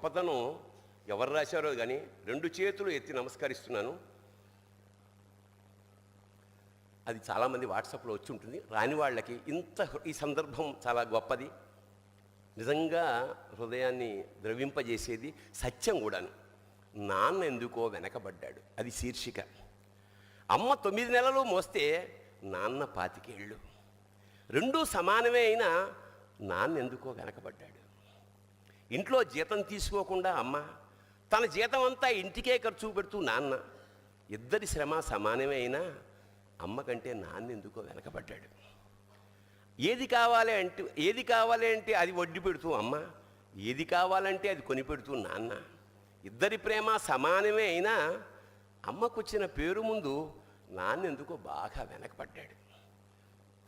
గొప్పతనం ఎవరు రాశారో కానీ 2 చేతులు ఎత్తి నమస్కరిస్తున్నాను. అది చాలామంది వాట్సాప్లో వచ్చి ఉంటుంది. రాని వాళ్ళకి ఈ సందర్భం చాలా గొప్పది, నిజంగా హృదయాన్ని ద్రవింపజేసేది, సత్యం కూడాను. నాన్న ఎందుకో వెనకబడ్డాడు, అది శీర్షిక. అమ్మ 9 నెలలు మోస్తే నాన్న 25 ఏళ్ళు. రెండూ సమానమే అయినా నాన్న ఎందుకో వెనకబడ్డాడు. ఇంట్లో జీతం తీసుకోకుండా అమ్మ, తన జీతం అంతా ఇంటికే ఖర్చు పెడుతూ నాన్న, ఇద్దరి శ్రమ సమానమే అయినా అమ్మ కంటే నాన్న ఎందుకో వెనకబడ్డాడు. ఏది కావాలి అంటే అది వడ్డీ పెడుతూ అమ్మ, ఏది కావాలంటే అది కొని పెడుతూ నాన్న. ఇద్దరి ప్రేమ సమానమే అయినా అమ్మకు వచ్చిన పేరు ముందు నాన్న ఎందుకో బాగా వెనకబడ్డాడు.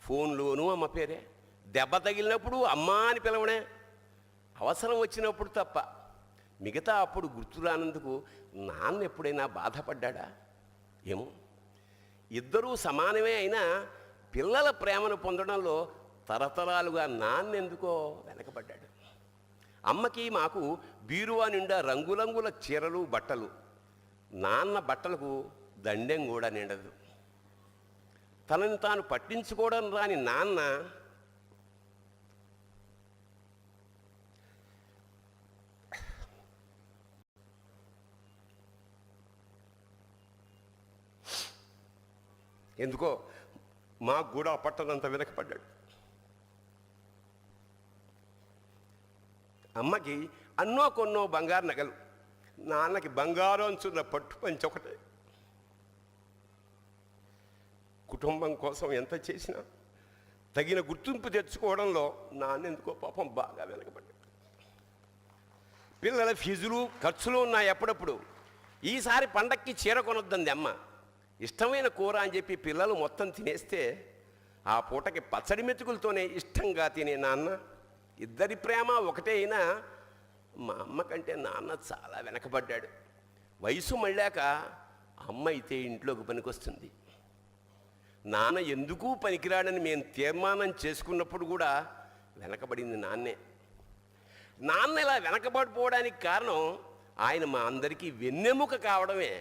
ఫోన్లోనూ అమ్మ పేరే, దెబ్బ తగిలినప్పుడు అమ్మ అని పిలవడే, అవసరం వచ్చినప్పుడు తప్ప మిగతా అప్పుడు గుర్తురానందుకు నాన్న ఎప్పుడైనా బాధపడ్డా ఏమో. ఇద్దరూ సమానమే అయినా పిల్లల ప్రేమను పొందడంలో తరతరాలుగా నాన్న ఎందుకో వెనకబడ్డాడు. అమ్మకి మాకు బీరువా నిండా రంగురంగుల చీరలు బట్టలు, నాన్న బట్టలకు దండెం కూడా నిండదు. తనని తాను పట్టించుకోవడం రాని నాన్న ఎందుకో మాకు కూడా పట్టనంత వెనకపడ్డాడు. అమ్మకి అన్నో కొన్నో బంగారు నగలు, నాన్నకి బంగారం అంచున్న పట్టు పంచి ఒకటే. కుటుంబం కోసం ఎంత చేసినా తగిన గుర్తింపు తెచ్చుకోవడంలో నాన్న ఎందుకో పాపం బాగా వెనకబడ్డాడు. పిల్లల ఫీజులు ఖర్చులు ఉన్నాయి ఎప్పుడప్పుడు. ఈసారి పండక్కి చీర కొనొద్దంది అమ్మ. ఇష్టమైన కూర అని చెప్పి పిల్లలు మొత్తం తినేస్తే ఆ పూటకి పచ్చడి మెతుకులతోనే ఇష్టంగా తినే నాన్న, ఇద్దరి ప్రేమ ఒకటే అయినా మా అమ్మ కంటే నాన్న చాలా వెనకబడ్డాడు. వయసు మళ్ళాక అమ్మ అయితే ఇంట్లోకి పనికొస్తుంది. నాన్న ఎందుకు పనికిరాడని మేము తీర్మానం చేసుకున్నప్పుడు కూడా వెనకబడింది నాన్నే. నాన్న ఇలా వెనకబడిపోవడానికి కారణం ఆయన మా అందరికీ వెన్నెముక కావడమే.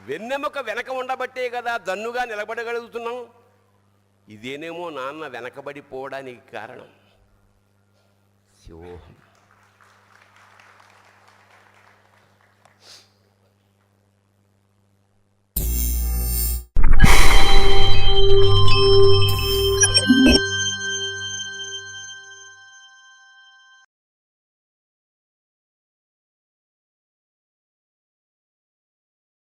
వెన్నెముక వెనక ఉండబట్టే కదా దన్నుగా నిలబడగలుగుతున్నాం. ఇదేనేమో నాన్న వెనకబడిపోవడానికి కారణం. శివోహం.